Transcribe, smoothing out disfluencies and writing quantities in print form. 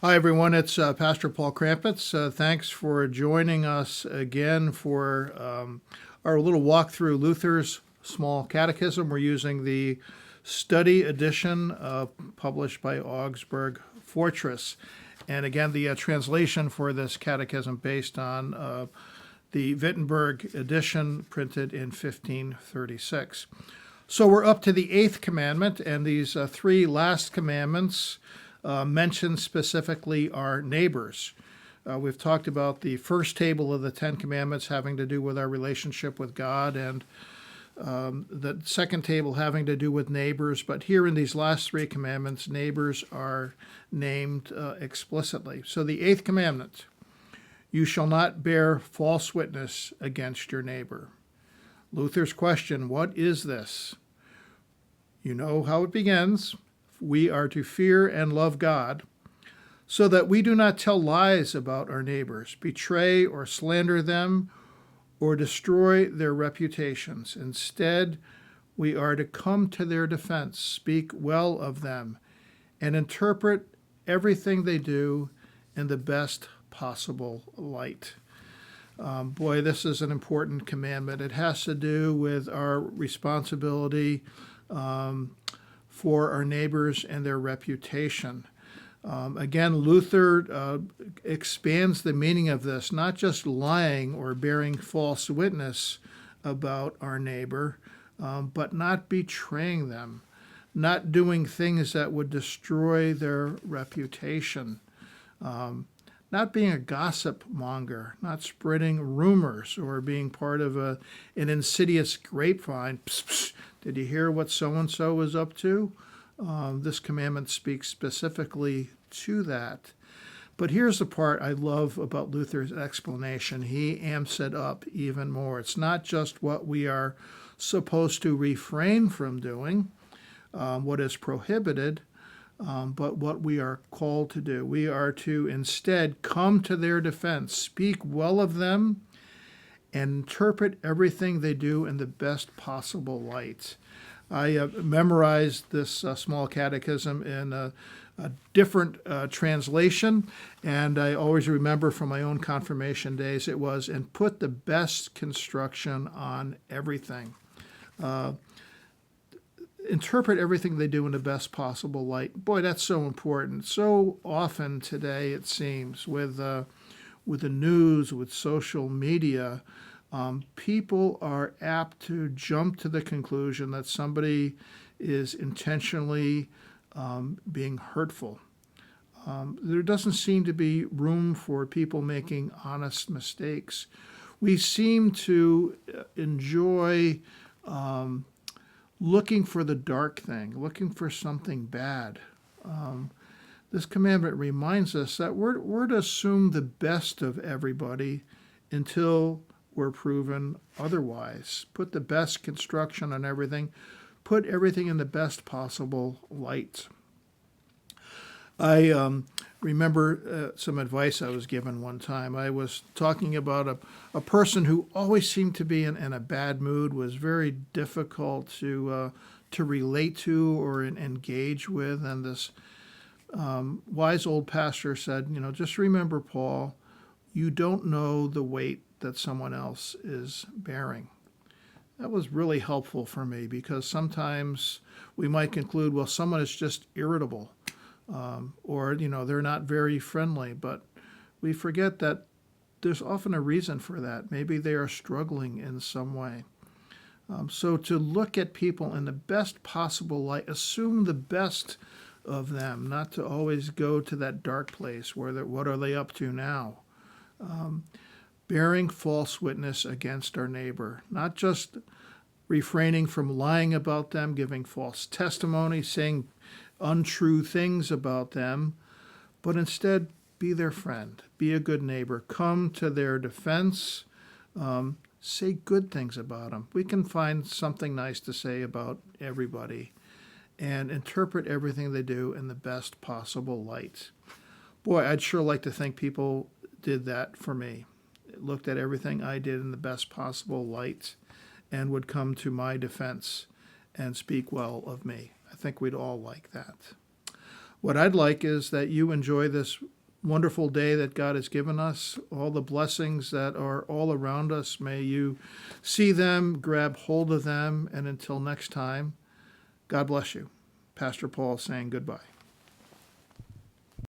Hi, everyone. It's Pastor Paul Krampitz. Thanks for joining us again for our little walk through Luther's Small Catechism. We're using the study edition published by Augsburg Fortress. And again, the translation for this catechism based on the Wittenberg edition printed in 1536. So we're up to the eighth commandment, and these three last commandments mentioned specifically our neighbors. We've talked about the first table of the Ten Commandments having to do with our relationship with God, and the second table having to do with neighbors. But here in these last three commandments, neighbors are named explicitly. So the eighth commandment, you shall not bear false witness against your neighbor. Luther's question, what is this? You know how it begins. We are to fear and love God, so that we do not tell lies about our neighbors, betray or slander them, or destroy their reputations. Instead, we are to come to their defense, speak well of them, and interpret everything they do in the best possible light. Boy, this is an important commandment. It has to do with our responsibility for our neighbors and their reputation. Again, Luther expands the meaning of this, not just lying or bearing false witness about our neighbor, but not betraying them, not doing things that would destroy their reputation, not being a gossip monger, not spreading rumors or being part of an insidious grapevine. Psst, psst, did you hear what so-and-so is up to? This commandment speaks specifically to that. But here's the part I love about Luther's explanation. He amps it up even more. It's not just what we are supposed to refrain from doing, what is prohibited, but what we are called to do. We are to instead come to their defense, speak well of them, and interpret everything they do in the best possible light. I memorized this small catechism in a different translation, and I always remember from my own confirmation days it was, and put the best construction on everything. Interpret everything they do in the best possible light. Boy, that's so important. So often today, it seems, with the news, with social media, people are apt to jump to the conclusion that somebody is intentionally being hurtful. There doesn't seem to be room for people making honest mistakes. We seem to enjoy looking for the dark thing, looking for something bad. This commandment reminds us that we're to assume the best of everybody until we're proven otherwise. Put the best construction on everything. Put everything in the best possible light. I remember some advice I was given one time. I was talking about a person who always seemed to be in a bad mood, was very difficult to relate to or engage with. And this wise old pastor said, just remember, Paul, you don't know the weight that someone else is bearing. That was really helpful for me because sometimes we might conclude, well, someone is just irritable or, they're not very friendly. But we forget that there's often a reason for that. Maybe they are struggling in some way. So to look at people in the best possible light, assume the best of them, not to always go to that dark place where what are they up to now? Bearing false witness against our neighbor, not just refraining from lying about them, giving false testimony, saying untrue things about them, but instead be their friend, be a good neighbor, come to their defense, say good things about them. We can find something nice to say about everybody and interpret everything they do in the best possible light. Boy, I'd sure like to think people did that for me. Looked at everything I did in the best possible light and would come to my defense and speak well of me. I think we'd all like that. What I'd like is that you enjoy this wonderful day that God has given us, all the blessings that are all around us. May you see them, grab hold of them, and until next time, God bless you. Pastor Paul saying goodbye.